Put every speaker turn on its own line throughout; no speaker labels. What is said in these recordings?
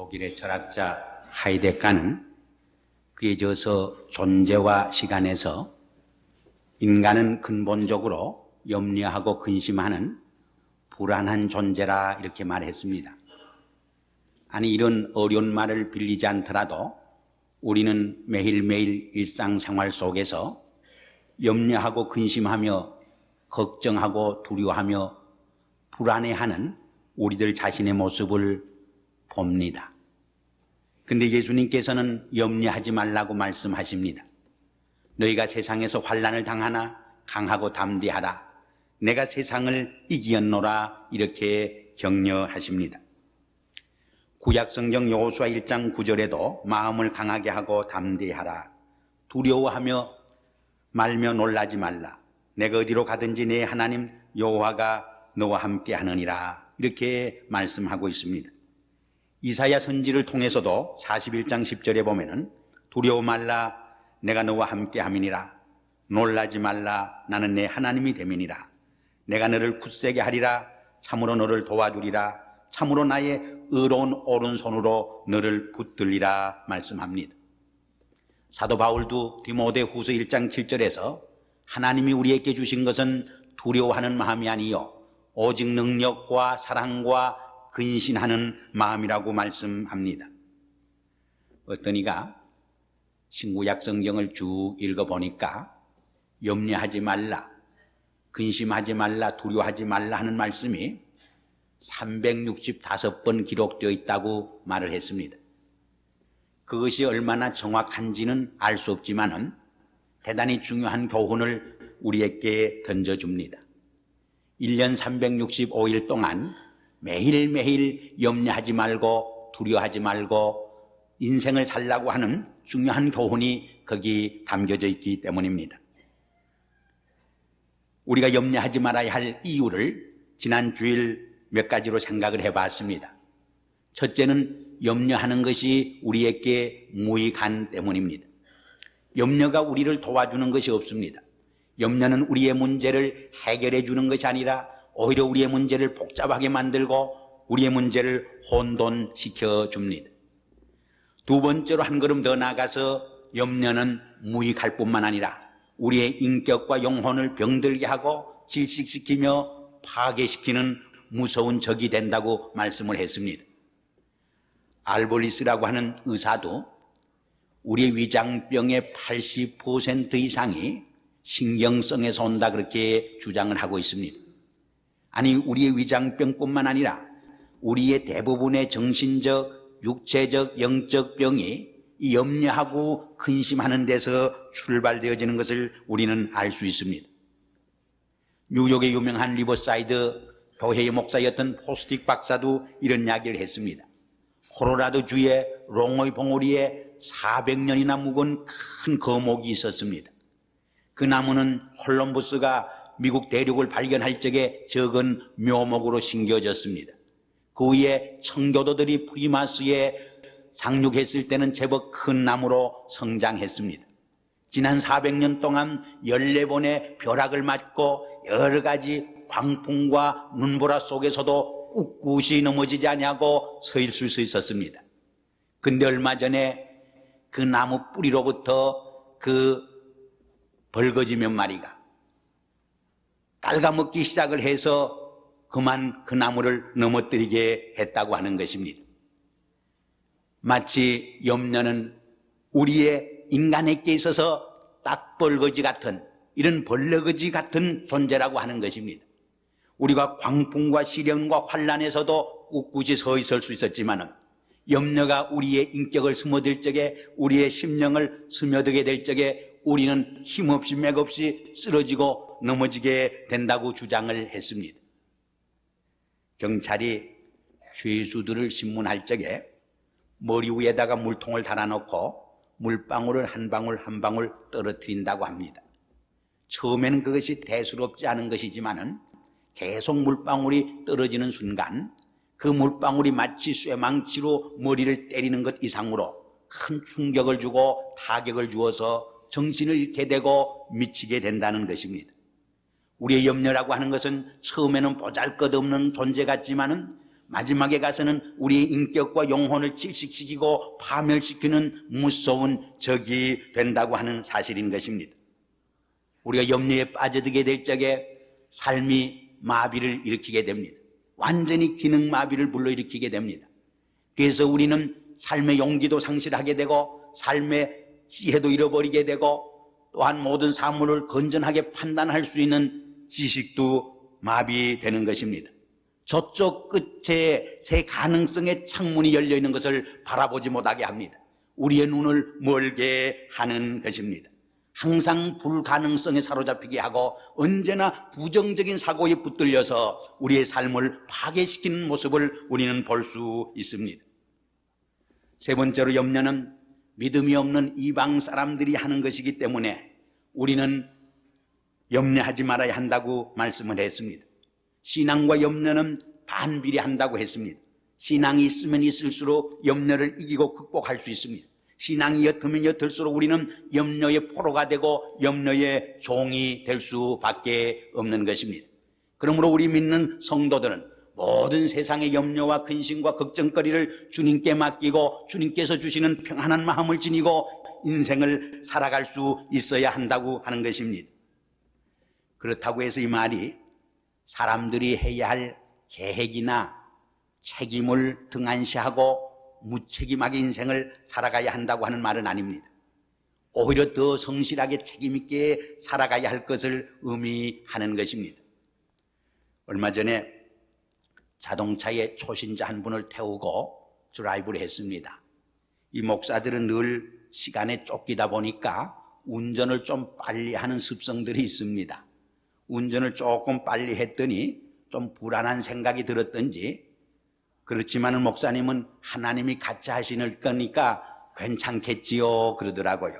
독일의 철학자 하이데가는 그에 저어서 존재와 시간에서 인간은 근본적으로 염려하고 근심하는 불안한 존재라 이렇게 말했습니다. 아니, 이런 어려운 말을 빌리지 않더라도 우리는 매일매일 일상생활 속에서 염려하고 근심하며 걱정하고 두려워하며 불안해하는 우리들 자신의 모습을 봅니다. 근데 예수님께서는 염려하지 말라고 말씀하십니다. 너희가 세상에서 환난을 당하나 강하고 담대하라. 내가 세상을 이기었노라 이렇게 격려하십니다. 구약성경 여호수아 1장 9절에도 마음을 강하게 하고 담대하라. 두려워하며 말며 놀라지 말라. 내가 어디로 가든지 내 하나님 여호와가 너와 함께 하느니라 이렇게 말씀하고 있습니다. 이사야 선지를 통해서도 41장 10절에 보면은 두려워 말라 내가 너와 함께 함이니라. 놀라지 말라 나는 내 하나님이 됨이니라. 내가 너를 굳세게 하리라. 참으로 너를 도와주리라. 참으로 나의 의로운 오른손으로 너를 붙들리라 말씀합니다. 사도 바울도 디모데후서 1장 7절에서 하나님이 우리에게 주신 것은 두려워하는 마음이 아니요 오직 능력과 사랑과 근신하는 마음이라고 말씀합니다. 어떤 이가 신구약 성경을 쭉 읽어보니까 염려하지 말라, 근심하지 말라, 두려워하지 말라 하는 말씀이 365번 기록되어 있다고 말을 했습니다. 그것이 얼마나 정확한지는 알 수 없지만은 대단히 중요한 교훈을 우리에게 던져줍니다. 1년 365일 동안 매일매일 염려하지 말고 두려워하지 말고 인생을 살라고 하는 중요한 교훈이 거기 담겨져 있기 때문입니다. 우리가 염려하지 말아야 할 이유를 지난 주일 몇 가지로 생각을 해봤습니다. 첫째는 염려하는 것이 우리에게 무익한 때문입니다. 염려가 우리를 도와주는 것이 없습니다. 염려는 우리의 문제를 해결해 주는 것이 아니라 오히려 우리의 문제를 복잡하게 만들고 우리의 문제를 혼돈시켜 줍니다. 두 번째로 한 걸음 더 나아가서 염려는 무익할 뿐만 아니라 우리의 인격과 영혼을 병들게 하고 질식시키며 파괴시키는 무서운 적이 된다고 말씀을 했습니다. 알보리스라고 하는 의사도 우리의 위장병의 80% 이상이 신경성에서 온다 그렇게 주장을 하고 있습니다. 아니, 우리의 위장병뿐만 아니라 우리의 대부분의 정신적, 육체적, 영적 병이 이 염려하고 근심하는 데서 출발되어지는 것을 우리는 알 수 있습니다. 뉴욕의 유명한 리버사이드 교회의 목사였던 포스틱 박사도 이런 이야기를 했습니다. 콜로라도 주의 롱의 봉우리에 400년이나 묵은 큰 거목이 있었습니다. 그 나무는 콜럼버스가 미국 대륙을 발견할 적에 적은 묘목으로 심겨졌습니다. 그 위에 청교도들이 프리마스에 상륙했을 때는 제법 큰 나무로 성장했습니다. 지난 400년 동안 14번의 벼락을 맞고 여러 가지 광풍과 눈보라 속에서도 꿋꿋이 넘어지지 아니하고 서 있을 수 있었습니다. 근데 얼마 전에 그 나무 뿌리로부터 그 벌거지 몇 마리가 깔아먹기 시작을 해서 그만 그 나무를 넘어뜨리게 했다고 하는 것입니다. 마치 염려는 우리의 인간에게 있어서 딱벌거지 같은 이런 벌레거지 같은 존재라고 하는 것입니다. 우리가 광풍과 시련과 환난에서도 꿋꿋이 서 있을 수 있었지만 염려가 우리의 인격을 스며들 적에 우리의 심령을 스며들게 될 적에 우리는 힘없이 맥없이 쓰러지고 넘어지게 된다고 주장을 했습니다. 경찰이 죄수들을 신문할 적에 머리 위에다가 물통을 달아놓고 물방울을 한 방울 한 방울 떨어뜨린다고 합니다. 처음에는 그것이 대수롭지 않은 것이지만은 계속 물방울이 떨어지는 순간 그 물방울이 마치 쇠망치로 머리를 때리는 것 이상으로 큰 충격을 주고 타격을 주어서 정신을 잃게 되고 미치게 된다는 것입니다. 우리의 염려라고 하는 것은 처음에는 보잘것없는 존재 같지만은 마지막에 가서는 우리의 인격과 영혼을 질식시키고 파멸시키는 무서운 적이 된다고 하는 사실인 것입니다. 우리가 염려에 빠져들게 될 적에 삶이 마비를 일으키게 됩니다. 완전히 기능 마비를 불러일으키게 됩니다. 그래서 우리는 삶의 용기도 상실하게 되고 삶의 지혜도 잃어버리게 되고 또한 모든 사물을 건전하게 판단할 수 있는 지식도 마비되는 것입니다. 저쪽 끝에 새 가능성의 창문이 열려있는 것을 바라보지 못하게 합니다. 우리의 눈을 멀게 하는 것입니다. 항상 불가능성에 사로잡히게 하고 언제나 부정적인 사고에 붙들려서 우리의 삶을 파괴시키는 모습을 우리는 볼 수 있습니다. 세 번째로 염려는 믿음이 없는 이방 사람들이 하는 것이기 때문에 우리는 염려하지 말아야 한다고 말씀을 했습니다. 신앙과 염려는 반비례한다고 했습니다. 신앙이 있으면 있을수록 염려를 이기고 극복할 수 있습니다. 신앙이 옅으면 옅을수록 우리는 염려의 포로가 되고 염려의 종이 될 수밖에 없는 것입니다. 그러므로 우리 믿는 성도들은 모든 세상의 염려와 근심과 걱정거리를 주님께 맡기고 주님께서 주시는 평안한 마음을 지니고 인생을 살아갈 수 있어야 한다고 하는 것입니다. 그렇다고 해서 이 말이 사람들이 해야 할 계획이나 책임을 등한시하고 무책임하게 인생을 살아가야 한다고 하는 말은 아닙니다. 오히려 더 성실하게 책임있게 살아가야 할 것을 의미하는 것입니다. 얼마 전에 자동차에 초신자 한 분을 태우고 드라이브를 했습니다. 이 목사들은 늘 시간에 쫓기다 보니까 운전을 좀 빨리 하는 습성들이 있습니다. 운전을 조금 빨리 했더니 좀 불안한 생각이 들었던지, 그렇지만 목사님은 하나님이 같이 하시는 거니까 괜찮겠지요 그러더라고요.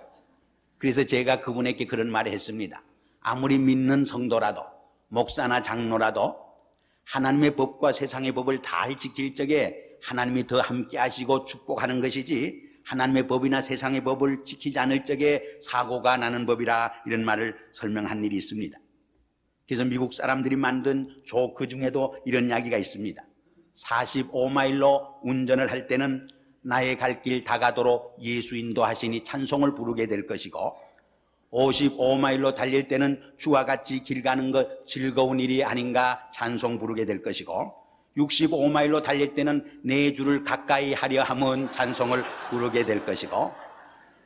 그래서 제가 그분에게 그런 말을 했습니다. 아무리 믿는 성도라도 목사나 장로라도 하나님의 법과 세상의 법을 잘 지킬 적에 하나님이 더 함께 하시고 축복하는 것이지 하나님의 법이나 세상의 법을 지키지 않을 적에 사고가 나는 법이라 이런 말을 설명한 일이 있습니다. 그래서 미국 사람들이 만든 조크 중에도 이런 이야기가 있습니다. 45마일로 운전을 할 때는 나의 갈 길 다가도록 예수 인도하시니 찬송을 부르게 될 것이고 55마일로 달릴 때는 주와 같이 길 가는 것 즐거운 일이 아닌가 찬송 부르게 될 것이고 65마일로 달릴 때는 내 주를 가까이 하려 함은 찬송을 부르게 될 것이고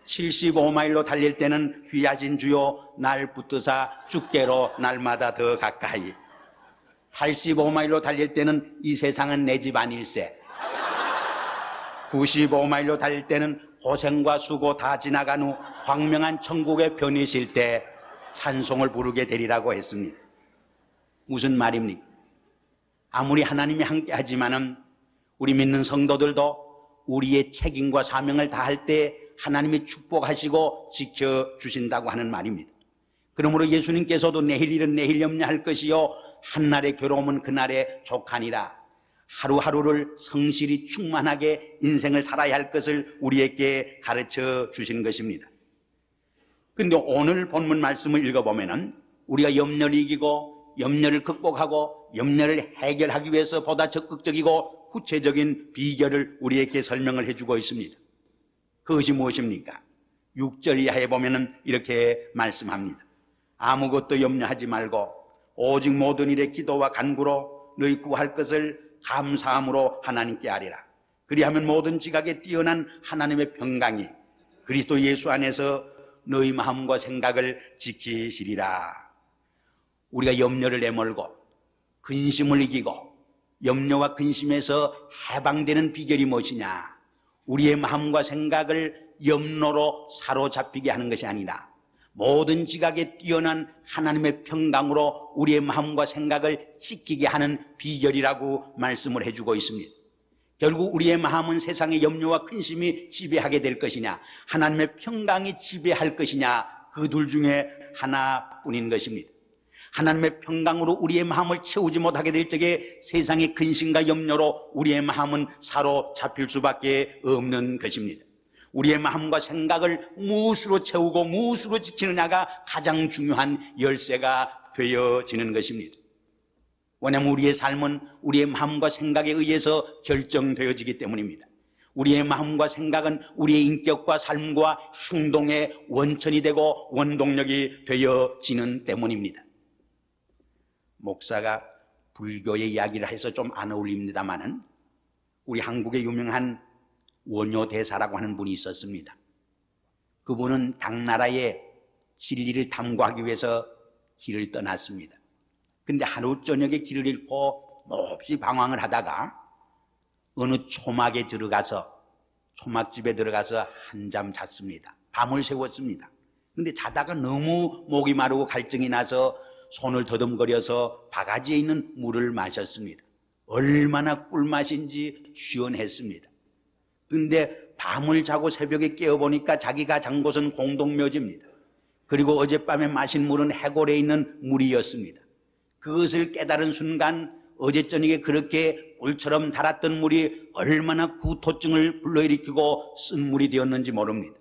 75마일로 달릴 때는 귀하신 주여 날 붙드사 주께로 날마다 더 가까이 85마일로 달릴 때는 이 세상은 내 집 아닐세 95마일로 달릴 때는 고생과 수고 다 지나간 후 광명한 천국에 편이실 때 찬송을 부르게 되리라고 했습니다. 무슨 말입니까? 아무리 하나님이 함께 하지만은 우리 믿는 성도들도 우리의 책임과 사명을 다할 때 하나님이 축복하시고 지켜주신다고 하는 말입니다. 그러므로 예수님께서도 내일 일은 내일 염려할 것이요 한날의 괴로움은 그날의 족하니라. 하루하루를 성실히 충만하게 인생을 살아야 할 것을 우리에게 가르쳐 주시는 것입니다. 그런데 오늘 본문 말씀을 읽어보면은 우리가 염려를 이기고 염려를 극복하고 염려를 해결하기 위해서 보다 적극적이고 구체적인 비결을 우리에게 설명을 해주고 있습니다. 그것이 무엇입니까? 6절 이하에 보면은 이렇게 말씀합니다. 아무것도 염려하지 말고 오직 모든 일에 기도와 간구로 너희 구할 것을 감사함으로 하나님께 아뢰라. 그리하면 모든 지각에 뛰어난 하나님의 평강이 그리스도 예수 안에서 너희 마음과 생각을 지키시리라. 우리가 염려를 내몰고 근심을 이기고 염려와 근심에서 해방되는 비결이 무엇이냐? 우리의 마음과 생각을 염려로 사로잡히게 하는 것이 아니라 모든 지각에 뛰어난 하나님의 평강으로 우리의 마음과 생각을 지키게 하는 비결이라고 말씀을 해주고 있습니다. 결국 우리의 마음은 세상의 염려와 근심이 지배하게 될 것이냐 하나님의 평강이 지배할 것이냐 그 둘 중에 하나뿐인 것입니다. 하나님의 평강으로 우리의 마음을 채우지 못하게 될 적에 세상의 근심과 염려로 우리의 마음은 사로잡힐 수밖에 없는 것입니다. 우리의 마음과 생각을 무엇으로 채우고 무엇으로 지키느냐가 가장 중요한 열쇠가 되어지는 것입니다. 왜냐하면 우리의 삶은 우리의 마음과 생각에 의해서 결정되어지기 때문입니다. 우리의 마음과 생각은 우리의 인격과 삶과 행동의 원천이 되고 원동력이 되어지는 때문입니다. 목사가 불교의 이야기를 해서 좀 안 어울립니다마는 우리 한국의 유명한 원효대사라고 하는 분이 있었습니다. 그분은 당나라의 진리를 탐구하기 위해서 길을 떠났습니다. 그런데 하루 저녁에 길을 잃고 몹시 방황을 하다가 어느 초막집에 들어가서 한잠 잤습니다. 밤을 새웠습니다. 그런데 자다가 너무 목이 마르고 갈증이 나서 손을 더듬거려서 바가지에 있는 물을 마셨습니다. 얼마나 꿀맛인지 시원했습니다. 그런데 밤을 자고 새벽에 깨어보니까 자기가 잔 곳은 공동묘지입니다. 그리고 어젯밤에 마신 물은 해골에 있는 물이었습니다. 그것을 깨달은 순간 어제 저녁에 그렇게 꿀처럼 달았던 물이 얼마나 구토증을 불러일으키고 쓴 물이 되었는지 모릅니다.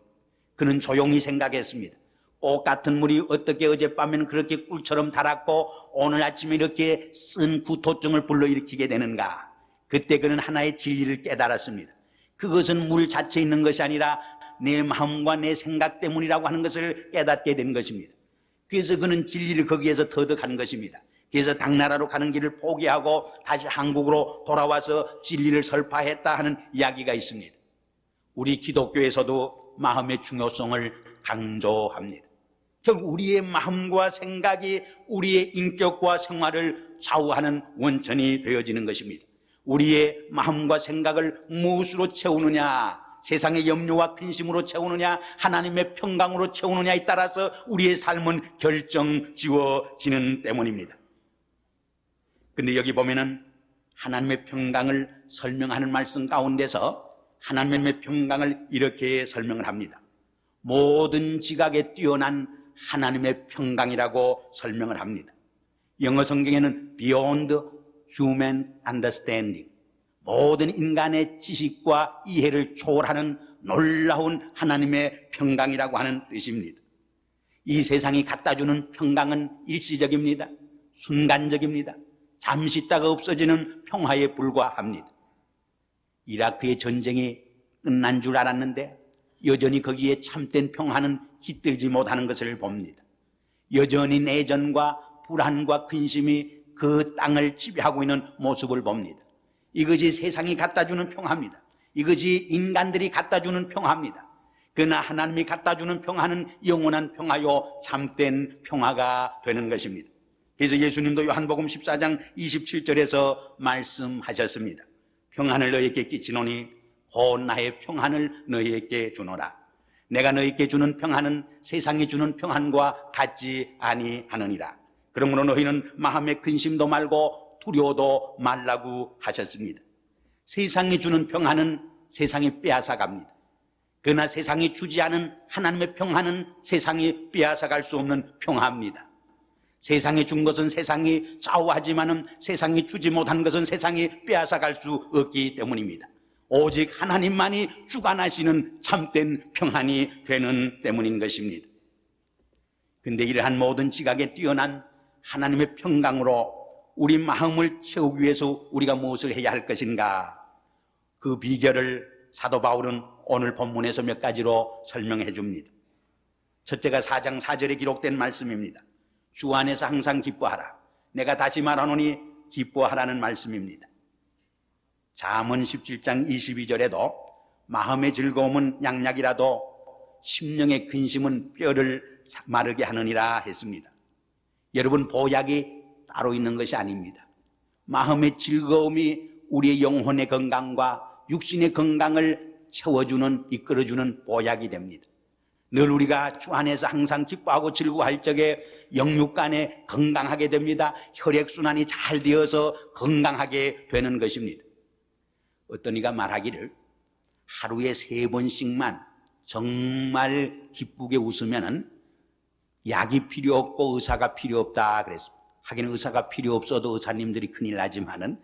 그는 조용히 생각했습니다. 꽃 같은 물이 어떻게 어젯밤에는 그렇게 꿀처럼 달았고 오늘 아침에 이렇게 쓴 구토증을 불러일으키게 되는가. 그때 그는 하나의 진리를 깨달았습니다. 그것은 물 자체에 있는 것이 아니라 내 마음과 내 생각 때문이라고 하는 것을 깨닫게 된 것입니다. 그래서 그는 진리를 거기에서 터득한 것입니다. 그래서 당나라로 가는 길을 포기하고 다시 한국으로 돌아와서 진리를 설파했다 하는 이야기가 있습니다. 우리 기독교에서도 마음의 중요성을 강조합니다. 결국 우리의 마음과 생각이 우리의 인격과 생활을 좌우하는 원천이 되어지는 것입니다. 우리의 마음과 생각을 무엇으로 채우느냐, 세상의 염려와 근심으로 채우느냐, 하나님의 평강으로 채우느냐에 따라서 우리의 삶은 결정지어지는 때문입니다. 근데 여기 보면은 하나님의 평강을 설명하는 말씀 가운데서 하나님의 평강을 이렇게 설명을 합니다. 모든 지각에 뛰어난 하나님의 평강이라고 설명을 합니다. 영어 성경에는 beyond human understanding, 모든 인간의 지식과 이해를 초월하는 놀라운 하나님의 평강이라고 하는 뜻입니다. 이 세상이 갖다주는 평강은 일시적입니다. 순간적입니다. 잠시 있다가 없어지는 평화에 불과합니다. 이라크의 전쟁이 끝난 줄 알았는데 여전히 거기에 참된 평화는 깃들지 못하는 것을 봅니다. 여전히 내전과 불안과 근심이 그 땅을 지배하고 있는 모습을 봅니다. 이것이 세상이 갖다주는 평화입니다. 이것이 인간들이 갖다주는 평화입니다. 그러나 하나님이 갖다주는 평화는 영원한 평화요 참된 평화가 되는 것입니다. 그래서 예수님도 요한복음 14장 27절에서 말씀하셨습니다. 평안을 너희에게 끼치노니 곧 나의 평안을 너희에게 주노라. 내가 너희에게 주는 평안은 세상이 주는 평안과 같지 아니하느니라. 그러므로 너희는 마음의 근심도 말고 두려워도 말라고 하셨습니다. 세상이 주는 평안은 세상이 빼앗아갑니다. 그러나 세상이 주지 않은 하나님의 평안은 세상이 빼앗아갈 수 없는 평화입니다. 세상이 준 것은 세상이 좌우하지만은 세상이 주지 못한 것은 세상이 빼앗아갈 수 없기 때문입니다. 오직 하나님만이 주관하시는 참된 평안이 되는 때문인 것입니다. 그런데 이러한 모든 지각에 뛰어난 하나님의 평강으로 우리 마음을 채우기 위해서 우리가 무엇을 해야 할 것인가? 그 비결을 사도 바울은 오늘 본문에서 몇 가지로 설명해 줍니다. 첫째가 4장 4절에 기록된 말씀입니다. 주 안에서 항상 기뻐하라. 내가 다시 말하노니 기뻐하라는 말씀입니다. 잠언 17장 22절에도 마음의 즐거움은 양약이라도 심령의 근심은 뼈를 마르게 하느니라 했습니다. 여러분, 보약이 따로 있는 것이 아닙니다. 마음의 즐거움이 우리의 영혼의 건강과 육신의 건강을 채워주는, 이끌어주는 보약이 됩니다. 늘 우리가 주 안에서 항상 기뻐하고 즐거워할 적에 영육간에 건강하게 됩니다. 혈액순환이 잘 되어서 건강하게 되는 것입니다. 어떤 이가 말하기를 하루에 3번씩만 정말 기쁘게 웃으면은 약이 필요 없고 의사가 필요 없다 그랬습니다. 하긴 의사가 필요 없어도 의사님들이 큰일 나지만은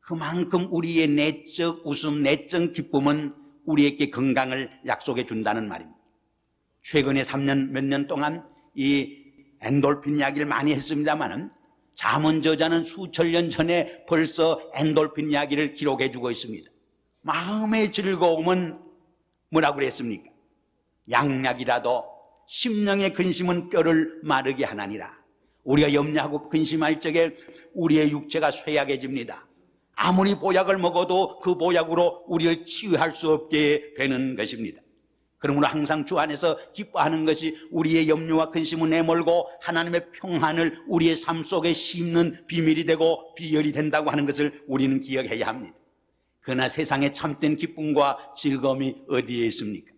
그만큼 우리의 내적 웃음, 내적 기쁨은 우리에게 건강을 약속해 준다는 말입니다. 최근에 3년 몇 년 동안 이 엔돌핀 이야기를 많이 했습니다만은 잠언 저자는 수천 년 전에 벌써 엔돌핀 이야기를 기록해 주고 있습니다. 마음의 즐거움은 뭐라고 그랬습니까? 양약이라도 심령의 근심은 뼈를 마르게 하나니라. 우리가 염려하고 근심할 적에 우리의 육체가 쇠약해집니다. 아무리 보약을 먹어도 그 보약으로 우리를 치유할 수 없게 되는 것입니다. 그러므로 항상 주 안에서 기뻐하는 것이 우리의 염려와 근심을 내몰고 하나님의 평안을 우리의 삶 속에 심는 비밀이 되고 비결이 된다고 하는 것을 우리는 기억해야 합니다. 그러나 세상의 참된 기쁨과 즐거움이 어디에 있습니까?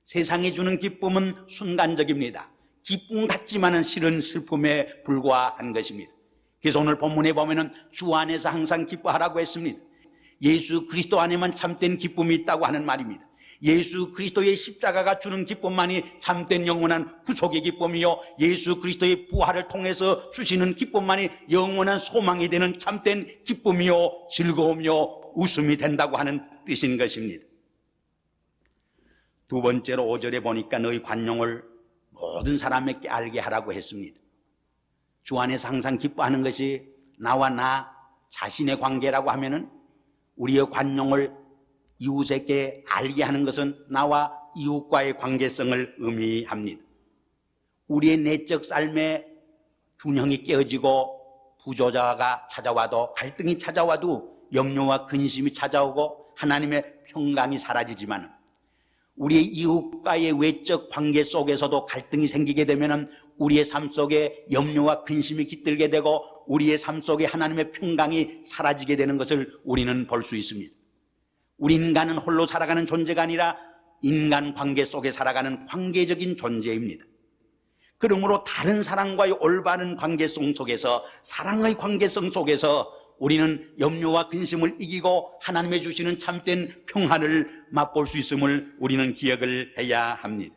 세상이 주는 기쁨은 순간적입니다. 기쁨 같지만은 실은 슬픔에 불과한 것입니다. 그래서 오늘 본문에 보면은 주 안에서 항상 기뻐하라고 했습니다. 예수 그리스도 안에만 참된 기쁨이 있다고 하는 말입니다. 예수 그리스도의 십자가가 주는 기쁨만이 참된 영원한 구속의 기쁨이요, 예수 그리스도의 부활을 통해서 주시는 기쁨만이 영원한 소망이 되는 참된 기쁨이요, 즐거움이요, 웃음이 된다고 하는 뜻인 것입니다. 두 번째로 5절에 보니까 너희 관용을 모든 사람에게 알게 하라고 했습니다. 주 안에서 항상 기뻐하는 것이 나와 나 자신의 관계라고 하면은 우리의 관용을 이웃에게 알게 하는 것은 나와 이웃과의 관계성을 의미합니다. 우리의 내적 삶에 균형이 깨어지고 부조자가 찾아와도, 갈등이 찾아와도 염려와 근심이 찾아오고 하나님의 평강이 사라지지만 우리의 이웃과의 외적 관계 속에서도 갈등이 생기게 되면 우리의 삶 속에 염려와 근심이 깃들게 되고 우리의 삶 속에 하나님의 평강이 사라지게 되는 것을 우리는 볼 수 있습니다. 우리 인간은 홀로 살아가는 존재가 아니라 인간 관계 속에 살아가는 관계적인 존재입니다. 그러므로 다른 사람과의 올바른 관계성 속에서, 사랑의 관계성 속에서 우리는 염려와 근심을 이기고 하나님의 주시는 참된 평안을 맛볼 수 있음을 우리는 기억을 해야 합니다.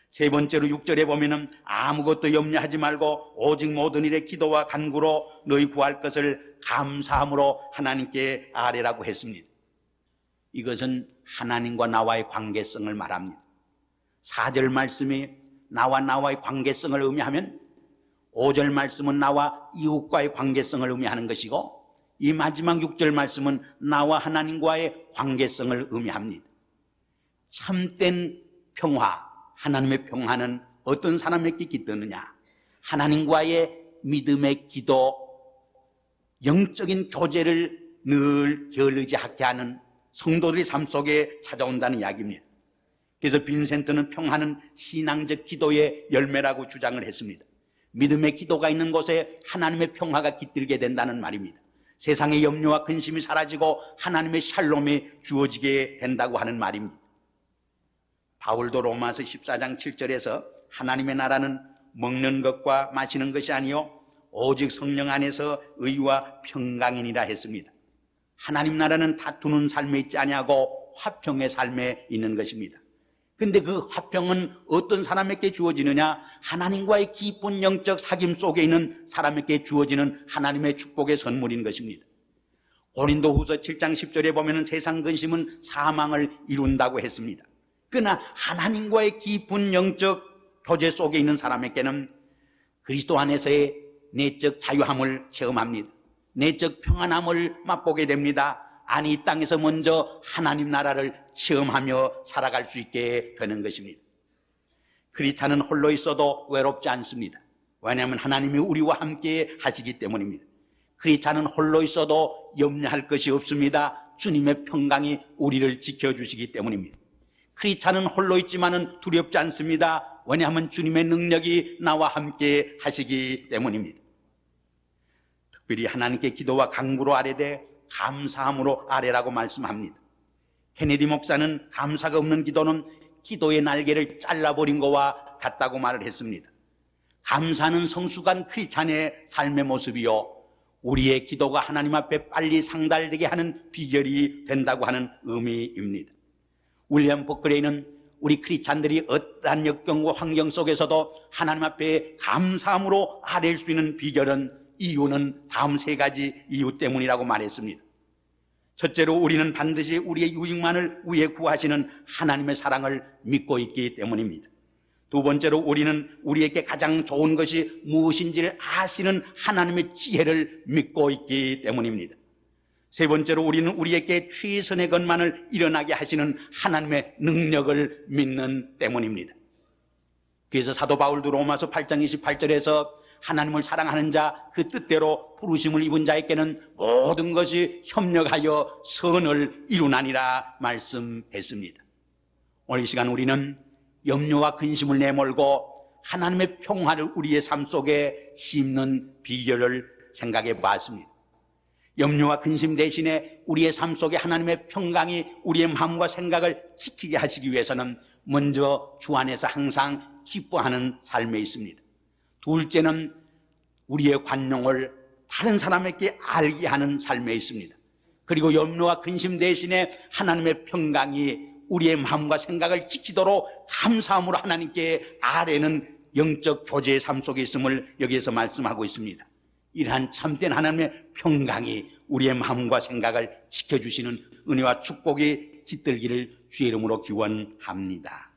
세 번째로 6절에 보면은 아무것도 염려하지 말고 오직 모든 일에 기도와 간구로 너희 구할 것을 감사함으로 하나님께 아뢰라고 했습니다. 이것은 하나님과 나와의 관계성을 말합니다. 4절 말씀이 나와의 관계성을 의미하면 5절 말씀은 나와 이웃과의 관계성을 의미하는 것이고 이 마지막 6절 말씀은 나와 하나님과의 관계성을 의미합니다. 참된 평화, 하나님의 평화는 어떤 사람에게 깃드느냐? 하나님과의 믿음의 기도, 영적인 교제를 늘 게을르지않게 하는 성도들의 삶 속에 찾아온다는 이야기입니다. 그래서 빈센트는 평화는 신앙적 기도의 열매라고 주장을 했습니다. 믿음의 기도가 있는 곳에 하나님의 평화가 깃들게 된다는 말입니다. 세상의 염려와 근심이 사라지고 하나님의 샬롬이 주어지게 된다고 하는 말입니다. 바울도 로마서 14장 7절에서 하나님의 나라는 먹는 것과 마시는 것이 아니요 오직 성령 안에서 의와 평강이니라 했습니다. 하나님 나라는 다투는 삶에 있지 아니하고 화평의 삶에 있는 것입니다. 근데 그 화평은 어떤 사람에게 주어지느냐? 하나님과의 깊은 영적 사귐 속에 있는 사람에게 주어지는 하나님의 축복의 선물인 것입니다. 고린도후서 7장 10절에 보면 세상 근심은 사망을 이룬다고 했습니다. 그러나 하나님과의 깊은 영적 교제 속에 있는 사람에게는 그리스도 안에서의 내적 자유함을 체험합니다. 내적 평안함을 맛보게 됩니다. 아니, 이 땅에서 먼저 하나님 나라를 체험하며 살아갈 수 있게 되는 것입니다. 크리스찬은 홀로 있어도 외롭지 않습니다. 왜냐하면 하나님이 우리와 함께 하시기 때문입니다. 크리스찬은 홀로 있어도 염려할 것이 없습니다. 주님의 평강이 우리를 지켜주시기 때문입니다. 크리스찬은 홀로 있지만은 두렵지 않습니다. 왜냐하면 주님의 능력이 나와 함께 하시기 때문입니다. 특별히 하나님께 기도와 간구로 아뢰되 감사함으로 아뢰라고 말씀합니다. 케네디 목사는 감사가 없는 기도는 기도의 날개를 잘라버린 것과 같다고 말을 했습니다. 감사는 성숙한 크리스찬의 삶의 모습이요, 우리의 기도가 하나님 앞에 빨리 상달되게 하는 비결이 된다고 하는 의미입니다. 윌리엄 버클레이는 우리 크리스찬들이 어떠한 역경과 환경 속에서도 하나님 앞에 감사함으로 아뢰일 수 있는 비결은, 이유는 다음 세 가지 이유 때문이라고 말했습니다. 첫째로 우리는 반드시 우리의 유익만을 위해 구하시는 하나님의 사랑을 믿고 있기 때문입니다. 두 번째로 우리는 우리에게 가장 좋은 것이 무엇인지를 아시는 하나님의 지혜를 믿고 있기 때문입니다. 세 번째로 우리는 우리에게 최선의 것만을 일어나게 하시는 하나님의 능력을 믿는 때문입니다. 그래서 사도 바울도 로마서 8장 28절에서 하나님을 사랑하는 자, 그 뜻대로 부르심을 입은 자에게는 모든 것이 협력하여 선을 이루나니라 말씀했습니다. 오늘 이 시간 우리는 염려와 근심을 내몰고 하나님의 평화를 우리의 삶 속에 심는 비결을 생각해 봤습니다. 염려와 근심 대신에 우리의 삶 속에 하나님의 평강이 우리의 마음과 생각을 지키게 하시기 위해서는 먼저 주 안에서 항상 기뻐하는 삶에 있습니다. 둘째는 우리의 관용을 다른 사람에게 알게 하는 삶에 있습니다. 그리고 염려와 근심 대신에 하나님의 평강이 우리의 마음과 생각을 지키도록 감사함으로 하나님께 아뢰는 영적 교제의 삶 속에 있음을 여기에서 말씀하고 있습니다. 이러한 참된 하나님의 평강이 우리의 마음과 생각을 지켜주시는 은혜와 축복이 깃들기를 주의 이름으로 기원합니다.